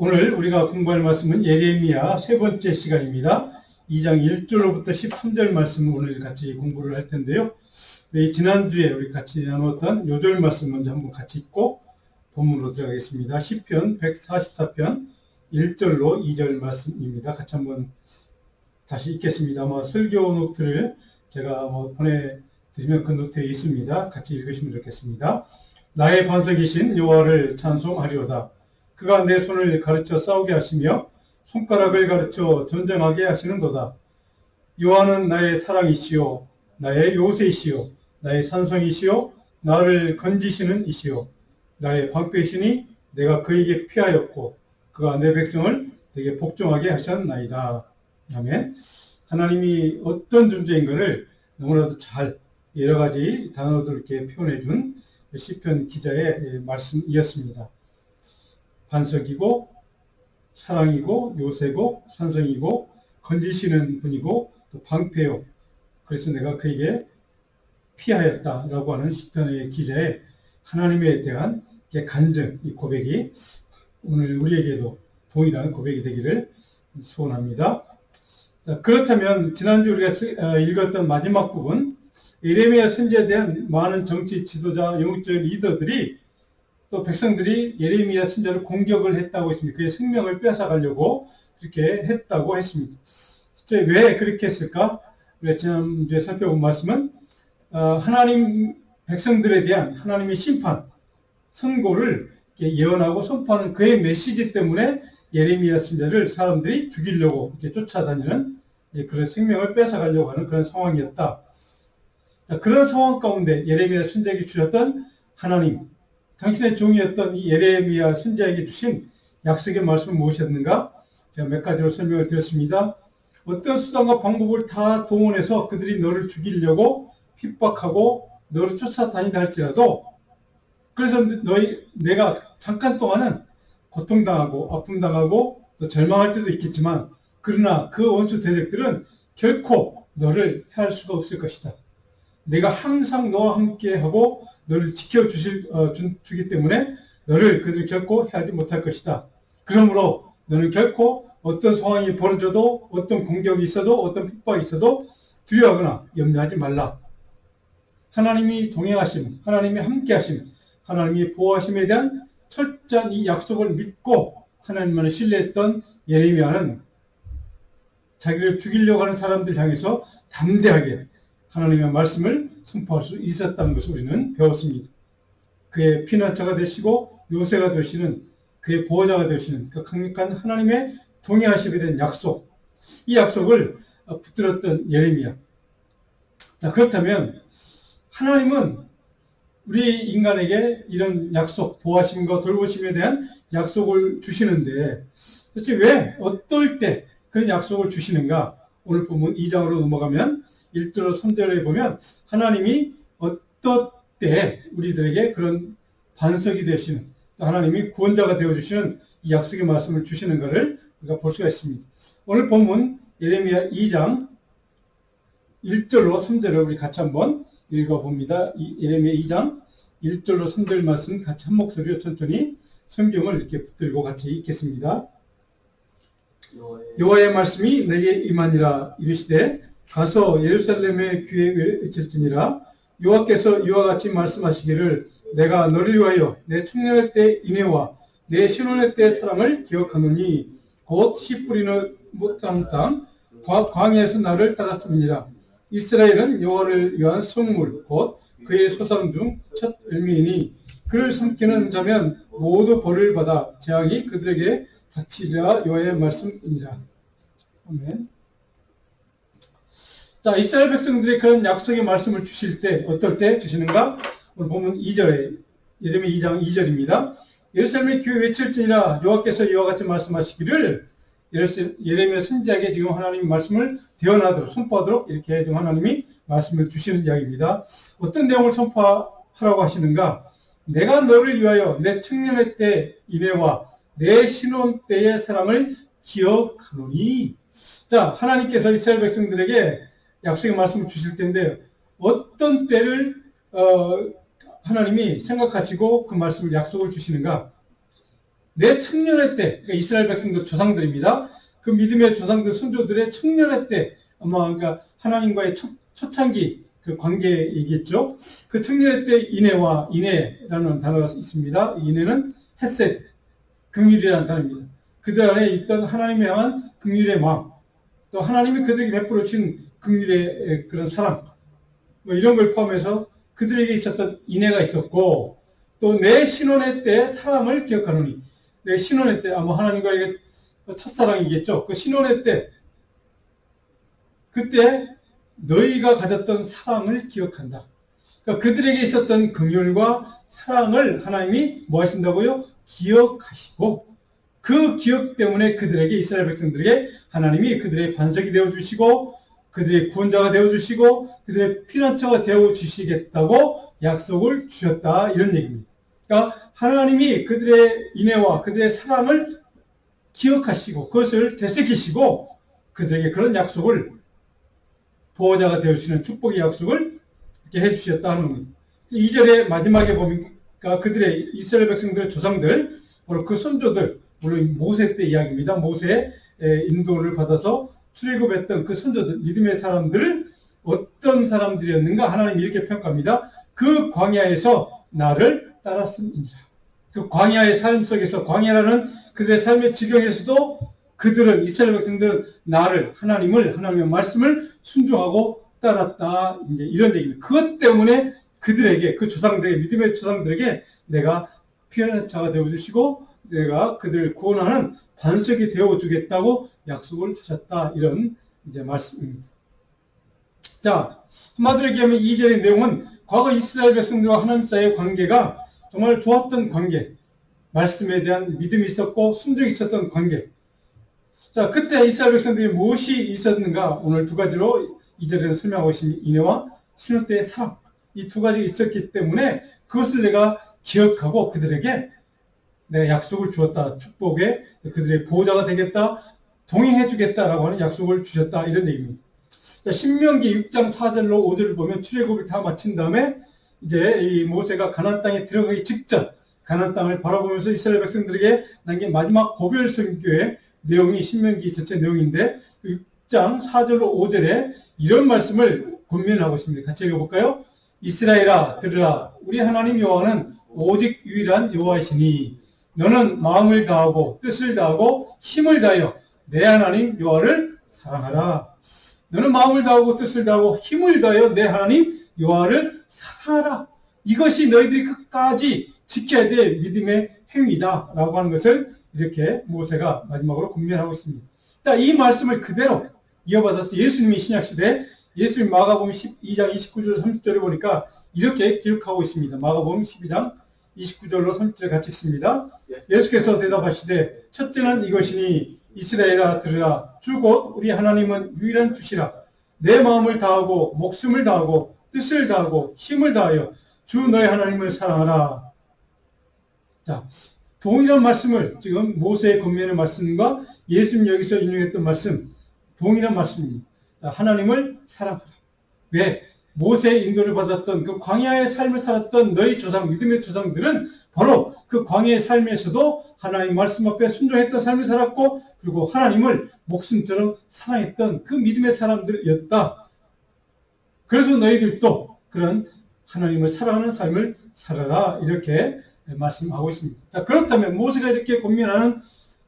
오늘 우리가 공부할 말씀은 예레미야 세 번째 시간입니다. 2장 1절로부터 13절 말씀을 오늘 같이 공부를 할 텐데요. 지난주에 우리 같이 나눴던 요절 말씀 먼저 한번 같이 읽고 본문으로 들어가겠습니다. 시편 144편 1절로 2절 말씀입니다. 같이 한번 다시 읽겠습니다. 아마 설교 노트를 제가 보내드리면 그 노트에 있습니다. 같이 읽으시면 좋겠습니다. 나의 반석이신 여호와를 찬송하리로다. 그가 내 손을 가르쳐 싸우게 하시며 손가락을 가르쳐 전쟁하게 하시는도다. 여호와는 나의 사랑이시요 나의 요새이시요 나의 산성이시요 나를 건지시는 이시요 나의 방패시니 내가 그에게 피하였고 그가 내 백성을 되게 복종하게 하셨나이다. 아멘. 하나님이 어떤 존재인가를 너무나도 잘 여러 가지 단어들 이렇게 표현해 준 시편 기자의 말씀이었습니다. 반석이고 사랑이고 요새고 산성이고 건지시는 분이고 또 방패요. 그래서 내가 그에게 피하였다라고 하는 시편의 기자의 하나님에 대한 간증, 이 고백이 오늘 우리에게도 동일한 고백이 되기를 소원합니다. 자, 그렇다면 지난주 우리가 읽었던 마지막 부분 예레미야 선지자에 대한 많은 정치 지도자, 영적 리더들이 또 백성들이 예레미야 선지자를 공격을 했다고 했습니다. 그의 생명을 뺏어가려고 그렇게 했다고 했습니다. 실제 왜 그렇게 했을까? 우리가 지난주에 살펴본 말씀은 하나님 백성들에 대한 하나님의 심판, 선고를 예언하고 선포하는 그의 메시지 때문에 예레미야 선지자를 사람들이 죽이려고 이렇게 쫓아다니는 그런 생명을 뺏어가려고 하는 그런 상황이었다. 그런 상황 가운데 예레미야 선지자에게 주셨던 하나님, 당신의 종이었던 이 예레미야 선지자에게 주신 약속의 말씀은 무엇이었는가? 제가 몇 가지로 설명을 드렸습니다. 어떤 수단과 방법을 다 동원해서 그들이 너를 죽이려고 핍박하고 너를 쫓아다닌다 할지라도 그래서 내가 잠깐 동안은 고통당하고 아픔당하고 또 절망할 때도 있겠지만 그러나 그 원수 대적들은 결코 너를 해할 수가 없을 것이다. 내가 항상 너와 함께하고 너를 지켜주기 때문에 너를 그들이 결코 해하지 못할 것이다. 그러므로 너는 결코 어떤 상황이 벌어져도 어떤 공격이 있어도 어떤 핍박이 있어도 두려워하거나 염려하지 말라. 하나님이 동행하심, 하나님이 함께하심, 하나님이 보호하심에 대한 철저한 이 약속을 믿고 하나님만을 신뢰했던 예레미야는 자기를 죽이려고 하는 사람들 향해서 담대하게 하나님의 말씀을 선포할 수 있었다는 것을 우리는 배웠습니다. 그의 피난처가 되시고 요새가 되시는 그의 보호자가 되시는 그 강력한 하나님의 동행하심에 대한 약속, 이 약속을 붙들었던 예레미야. 자, 그렇다면 하나님은 우리 인간에게 이런 약속, 보호하심과 돌보심에 대한 약속을 주시는데 도대체 왜 어떨 때 그런 약속을 주시는가? 오늘 보면 2장으로 넘어가면 1절로 3절에 보면 하나님이 어떤 때 우리들에게 그런 반석이 되시는 또 하나님이 구원자가 되어주시는 이 약속의 말씀을 주시는 것을 우리가 볼 수가 있습니다. 오늘 본문 예레미야 2장 1절로 3절을 우리 같이 한번 읽어봅니다. 예레미야 2장 1절로 3절 말씀 같이 한 목소리로 천천히 성경을 이렇게 붙들고 같이 읽겠습니다. 여호와의 말씀이 내게 임하니라. 이르시되 가서 예루살렘의 귀에 외칠지니라. 여호와께서 이와 같이 말씀하시기를 내가 너를 위하여 내 청년의 때 인애와 내 신혼의 때 사랑을 기억하노니 곧 씨 뿌리는 못한 땅 광야에서 나를 따랐습니다. 이스라엘은 여호와를 위한 성물 곧 그의 소산 중 첫 열매이니 그를 삼키는 자면 모두 벌을 받아 재앙이 그들에게 닥치리라. 여호와의 말씀이니라. 아멘. 자, 이스라엘 백성들이 그런 약속의 말씀을 주실 때 어떨 때 주시는가? 오늘 보면 2절에 예레미야 2장 2절입니다. 예루살렘의 귀에 외칠지니라. 여호와께서 이와 같이 말씀하시기를 예레미야 선지자에게 지금 하나님의 말씀을 대언하도록 선포하도록 이렇게 지금 하나님이 말씀을 주시는 이야기입니다. 어떤 내용을 선포하라고 하시는가? 내가 너를 위하여 내 청년의 때 인애와 내 신혼 때의 사랑을 기억하노니. 자, 하나님께서 이스라엘 백성들에게 약속의 말씀을 주실 텐데 어떤 때를 하나님이 생각하시고 그 말씀을 약속을 주시는가? 내 청년의 때, 그러니까 이스라엘 백성들 조상들입니다. 그 믿음의 조상들 선조들의 청년의 때, 아마 그러니까 하나님과의 초창기 그 관계이겠죠. 그 청년의 때 인애라는 단어가 있습니다. 인애는 헤세드, 긍휼이라는 단어입니다. 그들 안에 있던 하나님을 향한 긍휼의 마음, 또 하나님이 그들에게 베풀어 주신 긍휼의 그런 사랑, 뭐 이런 걸 포함해서 그들에게 있었던 인애가 있었고, 또 내 신혼의 때 사랑을 기억하노니, 내 신혼의 때 아마 하나님과의 첫사랑이겠죠. 그 신혼의 때, 그때 너희가 가졌던 사랑을 기억한다. 그러니까 그들에게 있었던 긍휼과 사랑을 하나님이 뭐 하신다고요? 기억하시고, 그 기억 때문에 그들에게, 이스라엘 백성들에게 하나님이 그들의 반석이 되어주시고, 그들의 구원자가 되어주시고, 그들의 피난처가 되어주시겠다고 약속을 주셨다, 이런 얘기입니다. 그러니까 하나님이 그들의 인애와 그들의 사랑을 기억하시고 그것을 되새기시고 그들에게 그런 약속을, 보호자가 되어주시는 축복의 약속을 이렇게 해주셨다 하는 겁니다. 2절의 마지막에 보니까 그들의 이스라엘 백성들의 조상들, 바로 그 선조들, 물론 모세 때 이야기입니다. 모세의 인도를 받아서 출애굽했던 그 선조들, 믿음의 사람들을 어떤 사람들이었는가 하나님이 이렇게 평가합니다. 그 광야에서 나를 따랐음이니라. 그 광야의 삶 속에서, 광야라는 그들의 삶의 지경에서도 그들은, 이스라엘 백성들은 나를, 하나님의 말씀을 순종하고 따랐다, 이제 이런 얘기입니다. 그것 때문에 그들에게, 그 조상들에게, 믿음의 조상들에게 내가 피난처가 되어주시고 내가 그들을 구원하는 반석이 되어주겠다고 약속을 하셨다, 이런 이제 말씀입니다. 자, 한마디로 얘기하면 2절의 내용은 과거 이스라엘 백성들과 하나님 사이의 관계가 정말 좋았던 관계, 말씀에 대한 믿음이 있었고 순종이 있었던 관계. 자, 그때 이스라엘 백성들이 무엇이 있었는가? 오늘 두 가지로 2절에는 설명하고 있습니다. 인애와 신혼 때의 사랑. 이 두 가지가 있었기 때문에 그것을 내가 기억하고 그들에게 내가 약속을 주었다. 축복에 그들의 보호자가 되겠다. 동행해 주겠다라고 하는 약속을 주셨다. 이런 얘기입니다. 자, 신명기 6장 4절로 5절을 보면 출애굽을 다 마친 다음에 이제 이 모세가 가나안 땅에 들어가기 직전, 가나안 땅을 바라보면서 이스라엘 백성들에게 남긴 마지막 고별 선교의 내용이 신명기 전체 내용인데 6장 4절로 5절에 이런 말씀을 권면하고 있습니다. 같이 읽어볼까요? 이스라엘아 들으라, 우리 하나님 여호와는 오직 유일한 여호와이시니 너는 마음을 다하고 뜻을 다하고 힘을 다하여 내 하나님 여호와를 사랑하라. 너는 마음을 다하고 뜻을 다하고 힘을 다하여 내 하나님 여호와를 사랑하라. 이것이 너희들이 끝까지 지켜야 될 믿음의 행위다 라고 하는 것을 이렇게 모세가 마지막으로 권면하고 있습니다. 자, 이 말씀을 그대로 이어받아서 예수님이 신약시대에 예수님 마가복음 12장 29절 30절을 보니까 이렇게 기록하고 있습니다. 마가복음 12장 29절로 30절 같이 읽습니다. 예수께서 대답하시되 첫째는 이것이니 이스라엘아 들으라, 주 곧 우리 하나님은 유일한 주시라. 내 마음을 다하고 목숨을 다하고 뜻을 다하고 힘을 다하여 주 너의 하나님을 사랑하라. 자, 동일한 말씀을 지금 모세의 권면의 말씀과 예수님 여기서 인용했던 말씀, 동일한 말씀입니다. 자, 하나님을 사랑하라. 왜? 모세의 인도를 받았던 그 광야의 삶을 살았던 너희 조상, 믿음의 조상들은 바로 그 광야의 삶에서도 하나님 말씀 앞에 순종했던 삶을 살았고, 그리고 하나님을 목숨처럼 사랑했던 그 믿음의 사람들이었다. 그래서 너희들도 그런 하나님을 사랑하는 삶을 살아라, 이렇게 말씀하고 있습니다. 자, 그렇다면 모세가 이렇게 권면하는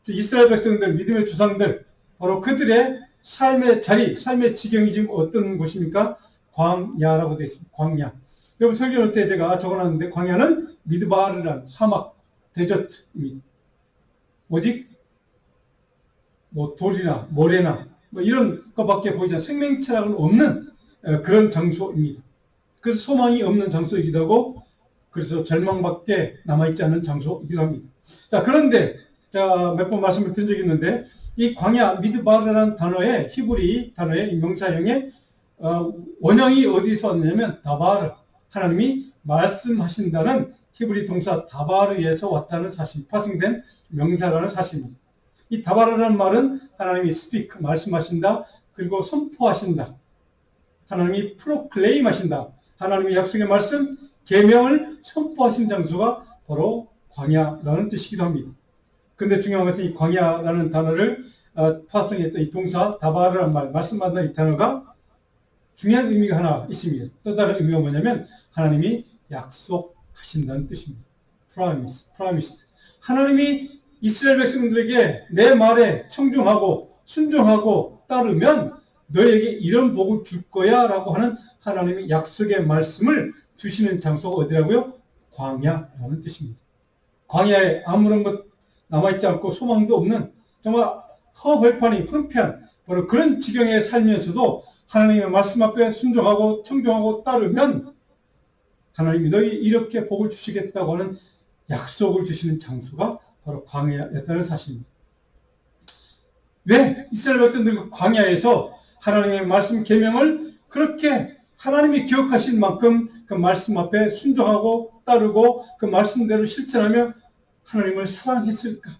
이스라엘 백성들, 믿음의 조상들, 바로 그들의 삶의 자리, 삶의 지경이 지금 어떤 곳입니까? 광야라고 되어 있습니다. 광야. 여러분 설교 때 제가 적어놨는데 광야는 미드바르란 사막, 데저트입니다. 오직 뭐 돌이나 모래나 뭐 이런 것밖에 보이지 않는 생명체라고는 없는 그런 장소입니다. 그래서 소망이 없는 장소이기도 하고 그래서 절망밖에 남아있지 않은 장소이기도 합니다. 자, 그런데 제가 몇 번 말씀을 드린 적이 있는데 이 광야 미드바르라는 단어의 히브리 단어의 명사형의 원형이 어디서 왔냐면 다바르, 하나님이 말씀하신다는 히브리 동사 다바르에서 왔다는 사실, 파생된 명사라는 사실입니다. 이 다바르라는 말은 하나님이 speak, 말씀하신다, 그리고 선포하신다, 하나님이 프로클레임 하신다, 하나님의 약속의 말씀, 계명을 선포하신 장소가 바로 광야라는 뜻이기도 합니다. 근데 중요한 것은 이 광야라는 단어를 파송했던 이 동사 다바르란 말씀하는 이 단어가 중요한 의미가 하나 있습니다. 또 다른 의미가 뭐냐면 하나님이 약속하신다는 뜻입니다. promised. 하나님이 이스라엘 백성들에게 내 말에 청중하고 순종하고 따르면 너에게 이런 복을 줄 거야 라고 하는 하나님의 약속의 말씀을 주시는 장소가 어디라고요? 광야라는 뜻입니다. 광야에 아무런 것 남아있지 않고 소망도 없는 정말 허벌판이 황폐한 바로 그런 지경에 살면서도 하나님의 말씀 앞에 순종하고 청종하고 따르면 하나님이 너희 이렇게 복을 주시겠다고 하는 약속을 주시는 장소가 바로 광야였다는 사실입니다. 왜 이스라엘 백성들 광야에서 하나님의 말씀 계명을 그렇게 하나님이 기억하신 만큼 그 말씀 앞에 순종하고 따르고 그 말씀대로 실천하며 하나님을 사랑했을까?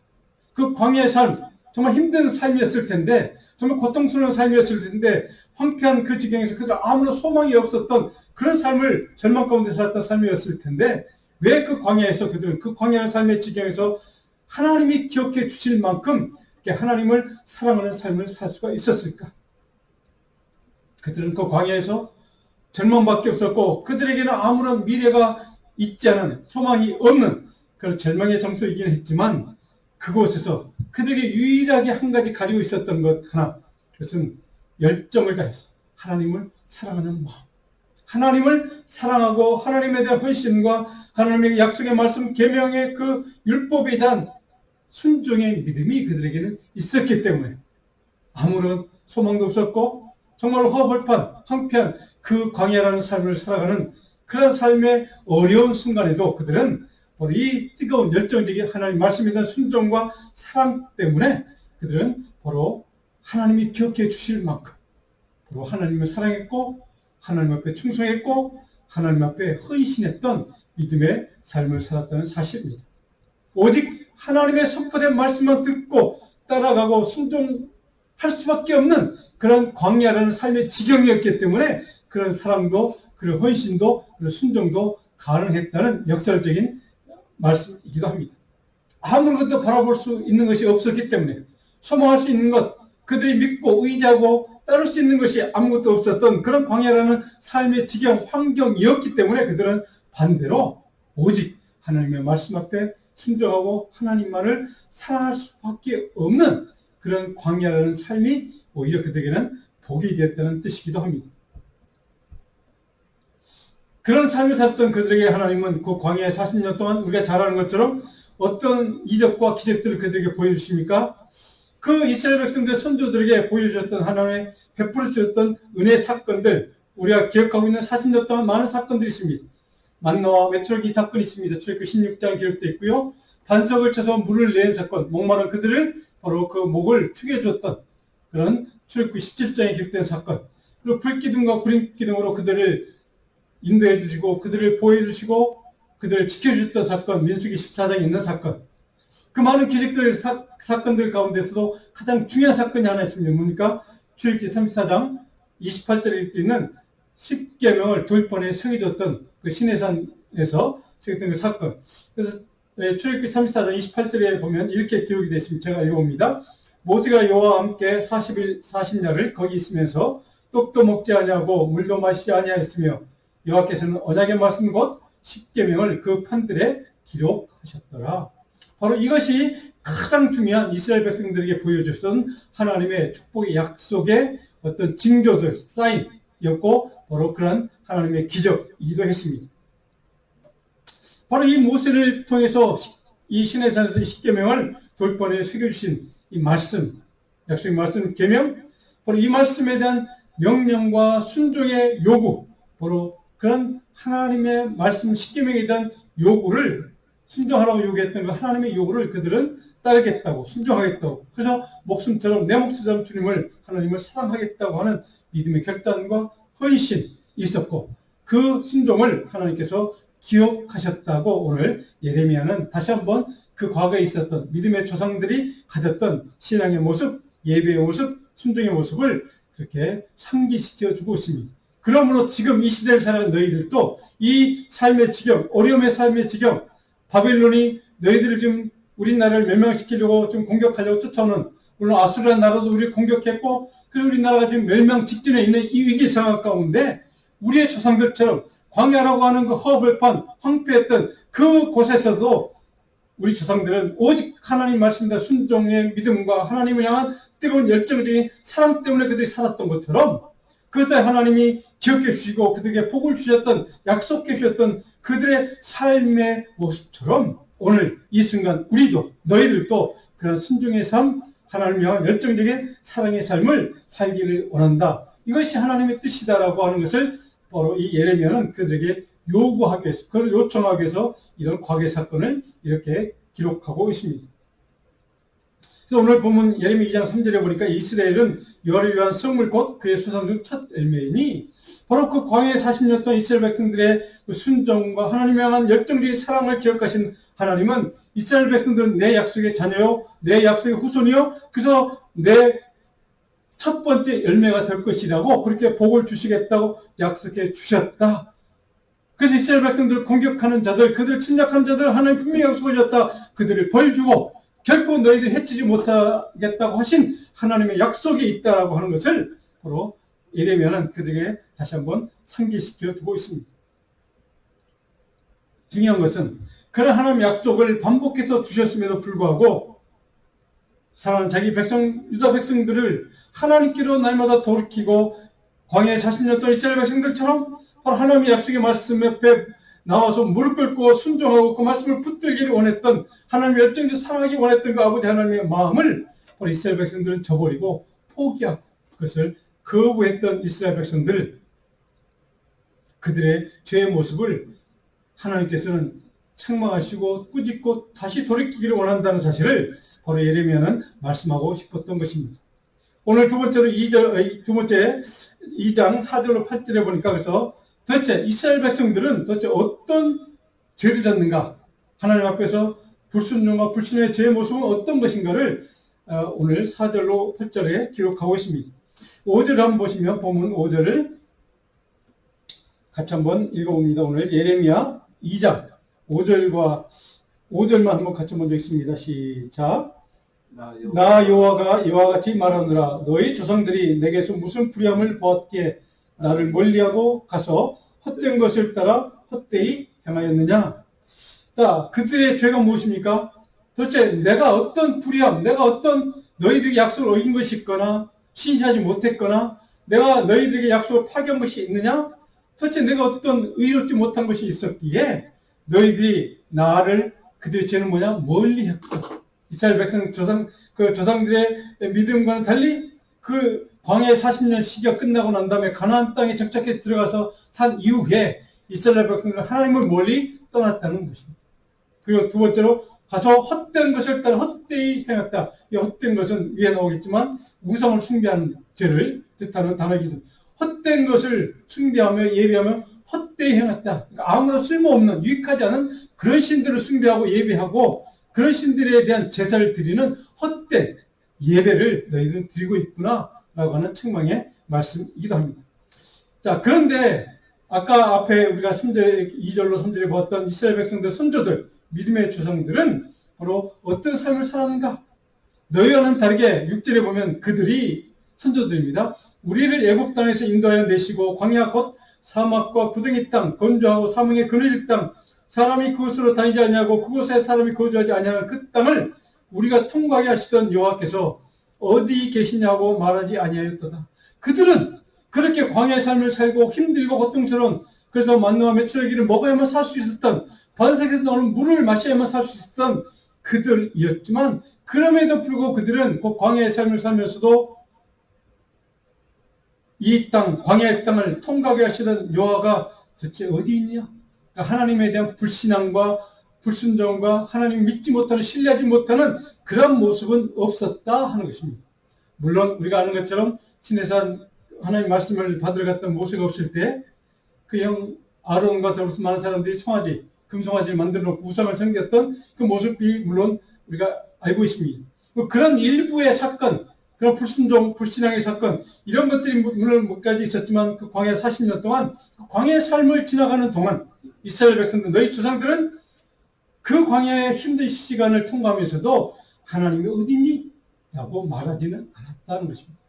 그 광야의 삶, 정말 힘든 삶이었을 텐데, 정말 고통스러운 삶이었을 텐데, 황폐한 그 지경에서 그들 아무런 소망이 없었던 그런 삶을 절망 가운데 살았던 삶이었을 텐데, 왜 그 광야에서 그들은 그 광야의 삶의 지경에서 하나님이 기억해 주실 만큼 하나님을 사랑하는 삶을 살 수가 있었을까? 그들은 그 광야에서 절망밖에 없었고 그들에게는 아무런 미래가 있지 않은 소망이 없는 그런 절망의 장소이긴 했지만 그곳에서 그들에게 유일하게 한 가지 가지고 있었던 것 하나, 그것은 열정을 다해서 하나님을 사랑하는 마음, 하나님을 사랑하고 하나님에 대한 헌신과 하나님의 약속의 말씀 계명의 그 율법에 대한 순종의 믿음이 그들에게는 있었기 때문에 아무런 소망도 없었고 정말로 허벌판 황폐한 그 광야라는 삶을 살아가는 그런 삶의 어려운 순간에도 그들은 바로 이 뜨거운 열정적인 하나님 말씀에 대한 순종과 사랑 때문에 그들은 바로 하나님이 기억해 주실 만큼 바로 하나님을 사랑했고 하나님 앞에 충성했고 하나님 앞에 헌신했던 믿음의 삶을 살았다는 사실입니다. 오직 하나님의 선포된 말씀만 듣고 따라가고 순종할 수밖에 없는 그런 광야라는 삶의 지경이었기 때문에 그런 사랑도 그런 헌신도 그런 순종도 가능했다는 역설적인 말씀이기도 합니다. 아무것도 바라볼 수 있는 것이 없었기 때문에 소망할 수 있는 것, 그들이 믿고 의지하고 따를 수 있는 것이 아무것도 없었던 그런 광야라는 삶의 지경, 환경이었기 때문에 그들은 반대로 오직 하나님의 말씀 앞에 순종하고 하나님만을 사랑할 수밖에 없는 그런 광야라는 삶이 오히려 그들에게는 복이 되었다는 뜻이기도 합니다. 그런 삶을 살았던 그들에게 하나님은 그 광야의 40년 동안 우리가 잘 아는 것처럼 어떤 이적과 기적들을 그들에게 보여주십니까? 그 이스라엘 백성들 선조들에게 보여주셨던 하나님의 베풀어 주셨던 은혜 사건들, 우리가 기억하고 있는 40년 동안 많은 사건들이 있습니다. 만나와 메추라기 사건이 있습니다. 출애굽기 16장에 기록되어 있고요. 반석을 쳐서 물을 낸 사건, 목마른 그들을 바로 그 목을 축여주었던 그런 출애굽기 17장에 기록된 사건, 그리고 불기둥과 구름기둥으로 그들을 인도해 주시고 그들을 보호해 주시고 그들을 지켜주셨던 사건, 민수기 14장에 있는 사건, 그 많은 기적들 사건들 가운데서도 가장 중요한 사건이 하나 있습니다. 뭡니까? 출애굽기 34장 28절에 있는 십계명을 돌판에 새겨줬던 그 시내산에서 새겼던 그 사건. 그래서 출애굽기 34장 28절에 보면 이렇게 기록이 되어 있습니다. 제가 읽어봅니다. 모세가 여호와와 함께 40일 40야를 거기 있으면서 떡도 먹지 아니하고 물도 마시지 아니하였으며 여호와께서는 언약의 말씀 곧 십계명을 그 판들에 기록하셨더라. 바로 이것이 가장 중요한 이스라엘 백성들에게 보여줬던 하나님의 축복의 약속의 어떤 징조들, 사인이었고 바로 그런 하나님의 기적이기도 했습니다. 바로 이 모세를 통해서 이 시내산에서 십계명을 돌판에 새겨주신 이 말씀, 약속의 말씀, 계명, 바로 이 말씀에 대한 명령과 순종의 요구, 바로 그런 하나님의 말씀 십계명에 대한 요구를 순종하라고 요구했던 그 하나님의 요구를 그들은 따르겠다고 순종하겠다고 그래서 목숨처럼 내 목숨처럼 주님을 하나님을 사랑하겠다고 하는 믿음의 결단과 헌신이 있었고 그 순종을 하나님께서 기억하셨다고 오늘 예레미야는 다시 한번 그 과거에 있었던 믿음의 조상들이 가졌던 신앙의 모습, 예배의 모습, 순종의 모습을 그렇게 상기시켜 주고 있습니다. 그러므로 지금 이 시대를 살아가는 너희들도 이 삶의 지경, 어려움의 삶의 지경, 바벨론이 너희들을 지금 우리나라를 멸망시키려고 좀 공격하려고 쫓아오는, 물론 아수르란 나라도 우리를 공격했고, 그래서 우리나라가 지금 멸망 직전에 있는 이 위기 상황 가운데 우리의 조상들처럼 광야라고 하는 그 허벌판, 황폐했던 그 곳에서도 우리 조상들은 오직 하나님 말씀과 순종의 믿음과 하나님을 향한 뜨거운 열정적인 사랑 때문에 그들이 살았던 것처럼, 그것을 하나님이 기억해 주시고 그들에게 복을 주셨던, 약속해 주셨던 그들의 삶의 모습처럼 오늘 이 순간 우리도, 너희들도 그런 순종의 삶, 하나님을 향한 열정적인 사랑의 삶을 살기를 원한다. 이것이 하나님의 뜻이다라고 하는 것을 바로 이 예레미야는 그들에게 요구하기 위해서, 그들 요청하기 위해서 이런 과거의 사건을 이렇게 기록하고 있습니다. 그래서 오늘 보면 예레미야 2장 3절에 보니까 이스라엘은 여호와를 위한 성물 곧 그의 수상 중 첫 열매이니, 바로 그 광야의 40년 동안 이스라엘 백성들의 그 순종과 하나님을 향한 열정적인 사랑을 기억하신 하나님은 이스라엘 백성들은 내 약속의 자녀요, 내 약속의 후손이요, 그래서 내 첫 번째 열매가 될 것이라고 그렇게 복을 주시겠다고 약속해 주셨다. 그래서 이스라엘 백성들을 공격하는 자들, 그들을 침략하는 자들 하나님 분명히 약속해 주셨다. 그들을 벌 주고 결코 너희들이 해치지 못하겠다고 하신 하나님의 약속이 있다라고 하는 것을 바로 예레미야는 그들에게 다시 한번 상기시켜 주고 있습니다. 중요한 것은 그런 하나님의 약속을 반복해서 주셨음에도 불구하고 사랑하는 자기 백성, 유다 백성들을 하나님께로 날마다 돌이키고 광야의 40년 동안 이스라엘 백성들처럼 바로 하나님의 약속의 말씀 옆에 나와서 무릎 꿇고 순종하고 그 말씀을 붙들기를 원했던, 하나님의 열정적 사랑하기 원했던 그 아버지 하나님의 마음을 바로 이스라엘 백성들은 저버리고 포기하고 그것을 거부했던 이스라엘 백성들, 그들의 죄의 모습을 하나님께서는 책망하시고 꾸짖고 다시 돌이키기를 원한다는 사실을 바로 예레미야는 말씀하고 싶었던 것입니다. 오늘 두 번째 2장 4절로 8절에 보니까 그래서 도대체 이스라엘 백성들은 도대체 어떤 죄를 졌는가? 하나님 앞에서 불순종과 불신의 죄의 모습은 어떤 것인가를 오늘 4절로 8절에 기록하고 있습니다. 5절을 한번 보시면 본문 5절을 같이 한번 읽어봅니다. 오늘 예레미야 2장 5절만 한번 같이 먼저 읽습니다. 시작. 나 여호와가 이와 같이 말하노라. 너희 조상들이 내게서 무슨 불의함을 보았기에 나를 멀리하고 가서 헛된 것을 따라 헛되이 행하였느냐. 자, 그들의 죄가 무엇입니까? 도대체 내가 어떤 불의함, 내가 어떤 너희들이 약속을 어긴 것이 있거나 신시하지 못했거나 내가 너희들에게 약속을 파기한 것이 있느냐? 도대체 내가 어떤 의롭지 못한 것이 있었기에 너희들이 나를, 그들의 죄는 뭐냐? 멀리했고, 이스라엘 백성 조상들의 믿음과는 달리 그 광야의 40년 시기가 끝나고 난 다음에 가나안 땅에 정착해 들어가서 산 이후에 이스라엘 백성들은 하나님을 멀리 떠났다는 것입니다. 그리고 두 번째로 가서 헛된 것을 따라 헛되이 행했다. 이 헛된 것은 위에 나오겠지만 우상을 숭배하는 죄를 뜻하는 단어이기도 합니다. 헛된 것을 숭배하며 예배하며 헛되이 행했다. 그러니까 아무런 쓸모없는, 유익하지 않은 그런 신들을 숭배하고 예배하고 그런 신들에 대한 제사를 드리는 헛된 예배를 너희들은 드리고 있구나 라고 하는 책망의 말씀이기도 합니다. 자, 그런데 아까 앞에 우리가 2절로 3절에 보았던 이스라엘 백성들 선조들, 믿음의 조상들은 바로 어떤 삶을 살았는가? 너희와는 다르게 6절에 보면 그들이 선조들입니다. 우리를 애굽 땅에서 인도하여 내시고 광야 곧 사막과 구덩이 땅, 건조하고 사망의 그늘질 땅, 사람이 그곳으로 다니지 아니하고 그곳에 사람이 거주하지 아니하는 그 땅을 우리가 통과하게 하시던 여호와께서 어디 계시냐고 말하지 아니하였도다. 그들은 그렇게 광야의 삶을 살고 힘들고 고통스러운, 그래서 만나와 메추리알 기를 먹어야만 살 수 있었던, 반석에서 나오는 물을 마셔야만 살 수 있었던 그들이었지만, 그럼에도 불구하고 그들은 그 광야의 삶을 살면서도 이 땅, 광야의 땅을 통과하게 하시던 여호와가 도대체 어디 있냐? 그러니까 하나님에 대한 불신앙과 불순종과 하나님 믿지 못하는, 신뢰하지 못하는 그런 모습은 없었다 하는 것입니다. 물론 우리가 아는 것처럼 시내산 하나님 말씀을 받으러 갔던 모세가 없을 때 그 형 아론과 더불어서 많은 사람들이 송아지, 금송아지를 만들어 놓고 우상을 섬겼던 그 모습이 물론 우리가 알고 있습니다. 그런 일부의 사건, 그런 불순종, 불신앙의 사건, 이런 것들이 물론 몇 가지 있었지만 그 광야 40년 동안 그 광야의 삶을 지나가는 동안 이스라엘 백성들, 너희 조상들은 그 광야의 힘든 시간을 통과하면서도 하나님이 어디니? 라고 말하지는 않았다는 것입니다.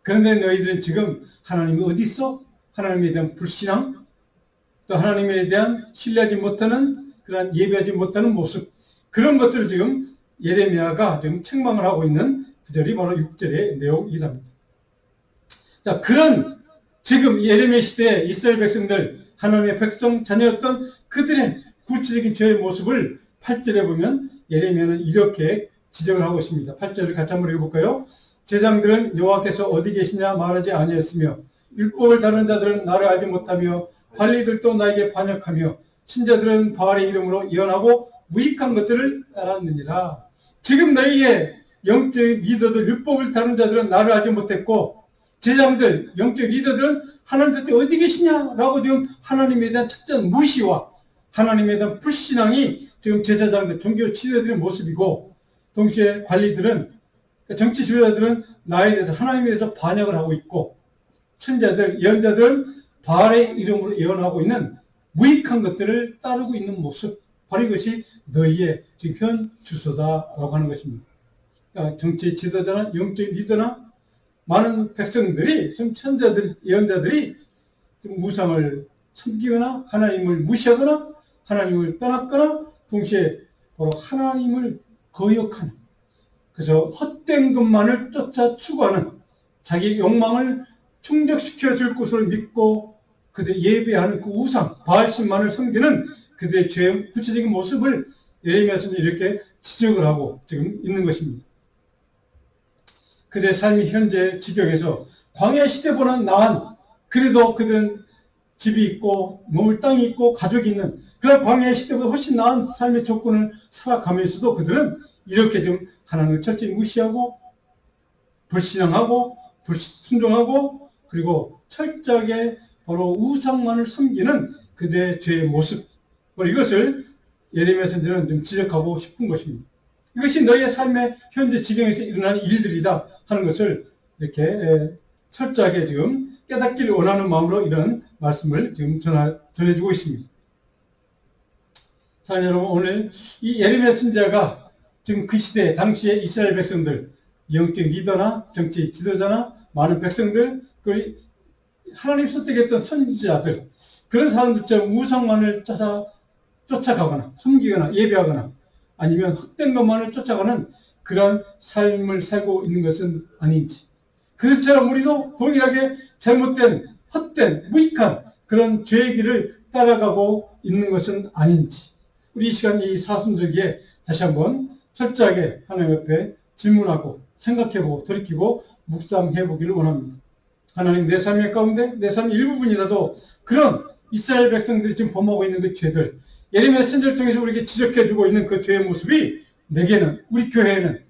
그런데 너희들은 지금 하나님이 어디 있어? 하나님에 대한 불신앙, 또 하나님에 대한 신뢰하지 못하는 그런 예배하지 못하는 모습, 그런 것들을 지금 예레미야가 지금 책망을 하고 있는 구절이 바로 6절의 내용이랍니다. 자, 그런 지금 예레미야 시대의 이스라엘 백성들, 하나님의 백성 자녀였던 그들의 구체적인 죄의 모습을 8절에 보면 예레미야는 이렇게 지적을 하고 있습니다. 8절을 같이 한번 읽어볼까요? 제장들은 여호와께서 어디 계시냐 말하지 아니했으며 율법을 다루는 자들은 나를 알지 못하며 관리들도 나에게 반역하며 신자들은 바알의 이름으로 예언하고 무익한 것들을 따랐느니라. 지금 너희의 영적 리더들, 율법을 다루는 자들은 나를 알지 못했고 제장들, 영적 리더들은 하나님 그때 어디 계시냐라고 지금 하나님에 대한 철저한 무시와 하나님에 대한 불신앙이 지금 제사장들, 종교 지도자들의 모습이고, 동시에 관리들은, 정치 지도자들은 나에 대해서, 하나님에 대해서 반역을 하고 있고, 천자들, 예언자들은 바알의 이름으로 예언하고 있는 무익한 것들을 따르고 있는 모습, 바로 이것이 너희의 지금 현 주소다라고 하는 것입니다. 그러니까 정치 지도자나 영적 리더나 많은 백성들이, 좀 천자들, 예언자들이 좀 우상을 섬기거나 하나님을 무시하거나 하나님을 떠났거나 동시에 바로 하나님을 거역하는, 그래서 헛된 것만을 쫓아 추구하는, 자기 욕망을 충족시켜 줄 것을 믿고 그들 예배하는 그 우상, 바알신만을 섬기는 그들의 죄의 구체적인 모습을 예레미야서는 이렇게 지적을 하고 지금 있는 것입니다. 그들의 삶이 현재 지경에서 광야 시대보다는 나은, 그래도 그들은 집이 있고 몸을 땅이 있고 가족이 있는 그런 광야의 시대보다 훨씬 나은 삶의 조건을 살아가면서도 그들은 이렇게 좀 하나님을 철저히 무시하고 불신앙하고 불순종하고 그리고 철저하게 바로 우상만을 섬기는 그들의 죄의 모습, 이것을 예레미야 선지자는 좀 지적하고 싶은 것입니다. 이것이 너희의 삶의 현재 지경에서 일어나는 일들이다 하는 것을 이렇게 철저하게 지금 깨닫기를 원하는 마음으로 이런 말씀을 지금 전해주고 있습니다. 자, 여러분, 오늘 이 예레미야 선지자가 지금 그 시대 당시의 이스라엘 백성들, 영적 리더나 정치 지도자나 많은 백성들, 그 하나님 선택했던 선지자들, 그런 사람들처럼 우상만을 쫓아가거나 섬기거나 예배하거나 아니면 헛된 것만을 쫓아가는 그런 삶을 살고 있는 것은 아닌지, 그들처럼 우리도 동일하게 잘못된 헛된 무익한 그런 죄의 길을 따라가고 있는 것은 아닌지, 우리 이 시간 이 사순절기에 다시 한번 철저하게 하나님 앞에 질문하고 생각해보고 돌이키고 묵상해보기를 원합니다. 하나님, 내 삶의 가운데 내 삶의 일부분이라도 그런 이스라엘 백성들이 지금 범하고 있는 그 죄들, 예레미야 선지자를 통해서 우리에게 지적해주고 있는 그 죄의 모습이 내게는, 우리 교회에는,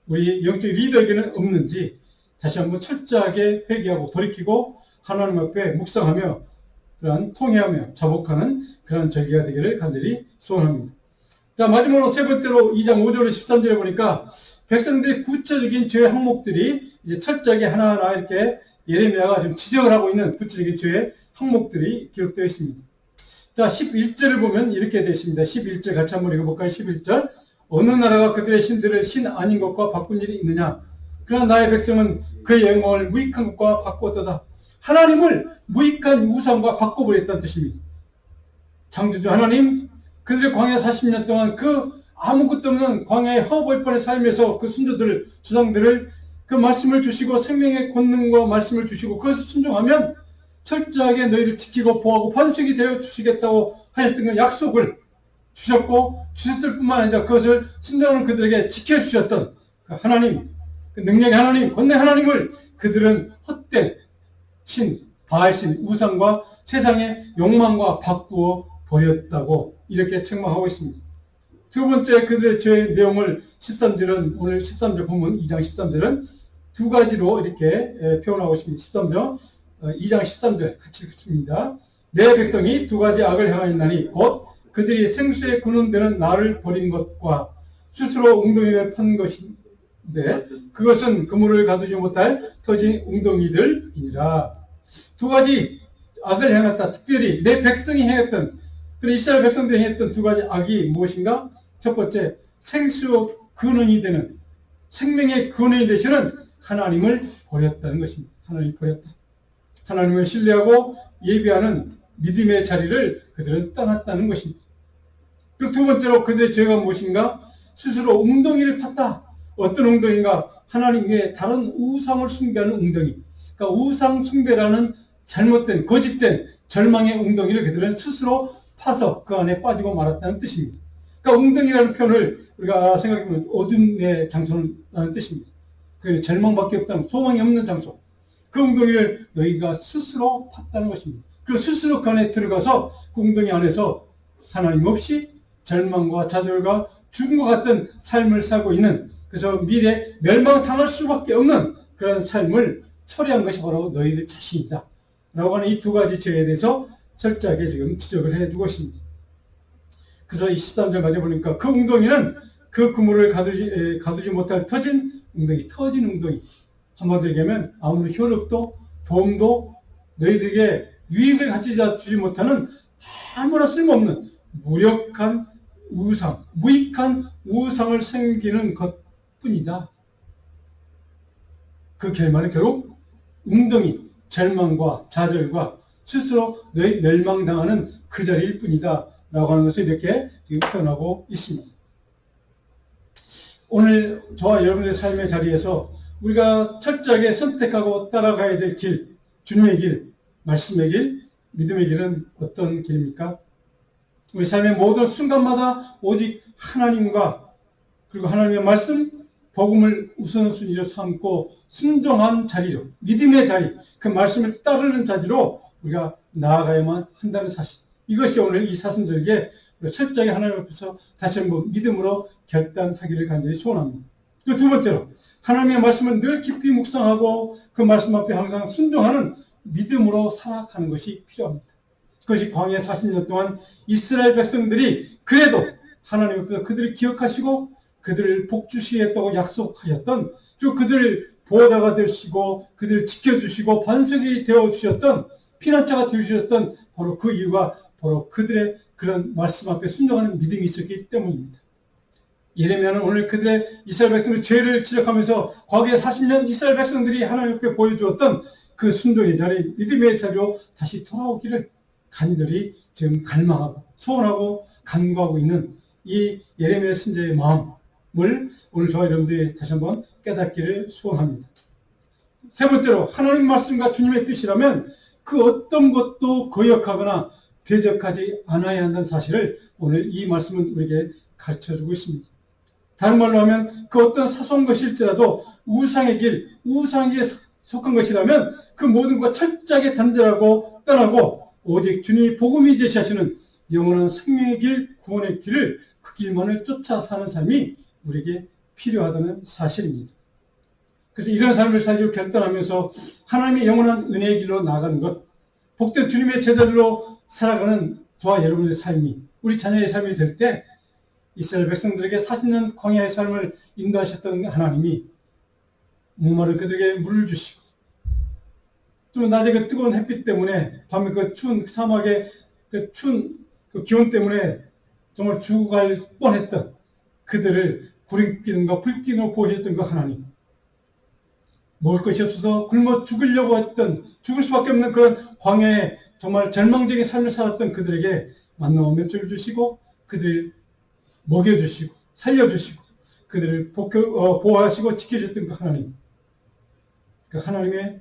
우리 영적 리더에게는 없는지 다시 한번 철저하게 회개하고 돌이키고 하나님 앞에 묵상하며 그런 통회하며 자복하는 그런 절기가 되기를 간절히 소원합니다. 자, 마지막으로 세 번째로 2장 5절 13절에 보니까 백성들의 구체적인 죄의 항목들이 이제 철저하게 하나하나 이렇게 예레미야가 지금 지적을 하고 있는 구체적인 죄의 항목들이 기록되어 있습니다. 자, 11절을 보면 이렇게 되어 있습니다. 11절 같이 한번 읽어볼까요? 11절. 어느 나라가 그들의 신들을 신 아닌 것과 바꾼 일이 있느냐? 그러나 나의 백성은 그의 영광을 무익한 것과 바꾸었도다. 하나님을 무익한 우상과 바꿔버렸다는 뜻입니다. 창조주 하나님, 그들의 광야 40년 동안 그 아무것도 없는 광야의 허벌판에 살면서 그 순조들을, 주상들을 그 말씀을 주시고 생명의 권능과 말씀을 주시고 그것을 순종하면 철저하게 너희를 지키고 보호하고 반석이 되어 주시겠다고 하셨던 그 약속을 주셨고 주셨을 뿐만 아니라 그것을 순종하는 그들에게 지켜주셨던 그 하나님, 그 능력의 하나님, 권능의 하나님을 그들은 헛된 신, 바알신, 우상과 세상의 욕망과 바꾸어 버렸다고 이렇게 책망하고 있습니다. 두 번째 그들의 죄의 내용을 13절은, 오늘 13절 본문 2장 13절은 두 가지로 이렇게 표현하고 있습니다. 13절, 2장 13절 같이 읽습니다. 내 백성이 두 가지 악을 행하였나니 곧 그들이 생수에 군원되는 나를 버린 것과 스스로 웅덩이에 판 것인데 그것은 그물을 가두지 못할 터진 웅덩이들이니라. 두 가지 악을 행했다. 특별히 내 백성이 행했던 그리고 이스라엘 백성들이 했던 두 가지 악이 무엇인가? 첫 번째, 생수의 근원이 되는, 생명의 근원이 되시는 하나님을 버렸다는 것입니다. 하나님을 버렸다. 하나님을 신뢰하고 예배하는 믿음의 자리를 그들은 떠났다는 것입니다. 그리고 두 번째로 그들의 죄가 무엇인가? 스스로 웅덩이를 팠다. 어떤 웅덩이인가? 하나님 외에 다른 우상을 숭배하는 웅덩이. 그러니까 우상 숭배라는 잘못된, 거짓된 절망의 웅덩이를 그들은 스스로 파서 그 안에 빠지고 말았다는 뜻입니다. 그러니까 웅덩이라는 표현을 우리가 생각해보면 어둠의 장소라는 뜻입니다. 그 절망밖에 없다는, 소망이 없는 장소. 그 웅덩이를 너희가 스스로 팠다는 것입니다. 그리고 스스로 그 안에 들어가서 그 웅덩이 안에서 하나님 없이 절망과 좌절과 죽음과 같은 삶을 살고 있는, 그래서 미래 멸망당할 수밖에 없는 그런 삶을 초래한 것이 바로 너희들 자신이다 라고 하는 이 두 가지 죄에 대해서 철저하게 지금 지적을 해주고 있습니다. 그래서 23절 맞아 보니까 그 웅덩이는 그 그물을 가두지 못할 터진 웅덩이. 한마디로 얘기하면 아무런 효력도 도움도 너희들에게 유익을 가지다 주지 못하는 아무런 쓸모없는 무익한 우상을 섬기는 것뿐이다. 그 결말은 결국 웅덩이, 절망과 좌절과 스스로 멸망당하는 그 자리일 뿐이다 라고 하는 것을 이렇게 지금 표현하고 있습니다. 오늘 저와 여러분의 삶의 자리에서 우리가 철저하게 선택하고 따라가야 될 길, 주님의 길, 말씀의 길, 믿음의 길은 어떤 길입니까? 우리 삶의 모든 순간마다 오직 하나님과 그리고 하나님의 말씀, 복음을 우선순위로 삼고 순종한 자리로, 믿음의 자리, 그 말씀을 따르는 자리로 우리가 나아가야만 한다는 사실. 이것이 오늘 이 사순절기에 철저하게 하나님 앞에서 다시 한번 믿음으로 결단하기를 간절히 소원합니다. 그리고 두 번째로 하나님의 말씀을 늘 깊이 묵상하고 그 말씀 앞에 항상 순종하는 믿음으로 살아가는 것이 필요합니다. 그것이 광야 40년 동안 이스라엘 백성들이 그래도 하나님 앞에서 그들을 기억하시고 그들을 복주시겠다고 약속하셨던, 그리고 그들을 보호자가 되시고 그들을 지켜주시고 반석이 되어주셨던, 피난처가 되어주셨던 바로 그 이유가 바로 그들의 그런 말씀 앞에 순종하는 믿음이 있었기 때문입니다. 예레미야는 오늘 그들의 이스라엘 백성의 죄를 지적하면서 과거에 40년 이스라엘 백성들이 하나님 앞에 보여주었던 그 순종의 자리, 믿음의 자리로 다시 돌아오기를 간절히 지금 갈망하고 소원하고 간구하고 있는 이 예레미야 선지자의 마음을 오늘 저와 여러분들이 다시 한번 깨닫기를 소원합니다. 세 번째로 하나님 말씀과 주님의 뜻이라면 그 어떤 것도 거역하거나 대적하지 않아야 한다는 사실을 오늘 이 말씀은 우리에게 가르쳐주고 있습니다. 다른 말로 하면 그 어떤 사소한 것일지라도 우상의 길, 우상에 속한 것이라면 그 모든 것 철저하게 단절하고 떠나고 오직 주님이 복음이 제시하시는 영원한 생명의 길, 구원의 길을 그 길만을 쫓아 사는 삶이 우리에게 필요하다는 사실입니다. 그래서 이런 삶을 살기로 결단하면서 하나님의 영원한 은혜의 길로 나아가는 것, 복된 주님의 제자들로 살아가는 저와 여러분의 삶이, 우리 자녀의 삶이 될 때 이스라엘 백성들에게 40년 광야의 삶을 인도하셨던 하나님이 목마른 그들에게 물을 주시고, 좀 낮에 그 뜨거운 햇빛 때문에 밤에 그 추운 사막의 그 추운 그 기온 때문에 정말 죽어갈 뻔했던 그들을 구름기둥과 불기둥으로 보호하셨던 그 하나님, 먹을 것이 없어서 굶어 죽으려고 했던, 죽을 수밖에 없는 그런 광야에 정말 절망적인 삶을 살았던 그들에게 만나와 맷줄을 주시고 그들을 먹여주시고 살려주시고 그들을 보호하시고 지켜주셨던 그 하나님, 그 하나님의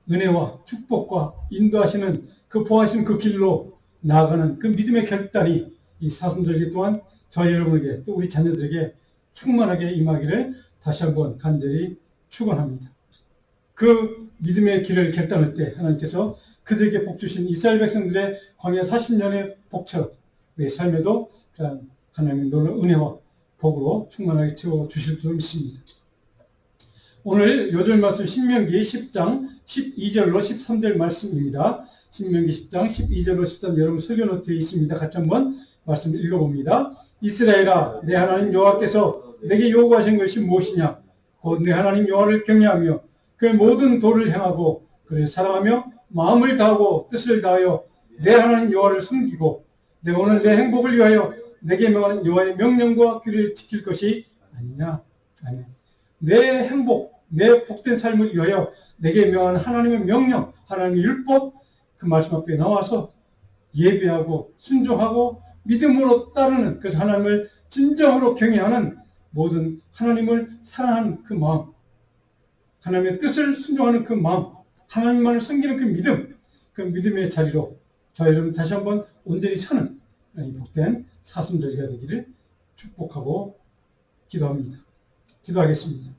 은혜와 축복과 인도하시는 그 보호하시는 그 길로 나아가는 그 믿음의 결단이 이 사순절기 동안 저와 여러분에게 또 우리 자녀들에게 충만하게 임하기를 다시 한번 간절히 축원합니다. 그 믿음의 길을 결단할 때 하나님께서 그들에게 복 주신 이스라엘 백성들의 광야 40년의 복처럼 우리의 삶에도 그런 하나님의 놀라운 은혜와 복으로 충만하게 채워주실 줄 믿습니다. 오늘 요절 말씀 신명기 10장 12절로 13절 말씀입니다. 신명기 10장 12절로 13절 여러분 설교노트에 있습니다. 같이 한번 말씀 읽어봅니다. 이스라엘아, 내 하나님 여호와께서 내게 요구하신 것이 무엇이냐? 곧 내 하나님 여호와를 경외하며 그의 모든 도를 행하고 그를 사랑하며 마음을 다하고 뜻을 다하여 내 하나님 여호와를 섬기고 내가 오늘 내 행복을 위하여 내게 명하는 여호와의 명령과 규례를 지킬 것이 아니냐? 아니. 내 행복, 내 복된 삶을 위하여 내게 명하는 하나님의 명령, 하나님의 율법, 그 말씀 앞에 나와서 예배하고 순종하고 믿음으로 따르는, 그래서 하나님을 진정으로 경외하는 모든 하나님을 사랑하는 그 마음, 하나님의 뜻을 순종하는 그 마음, 하나님만을 섬기는 그 믿음, 그 믿음의 자리로 저와 여러분 다시 한번 온전히 서는 이 복된 사순절기가 되기를 축복하고 기도합니다. 기도하겠습니다.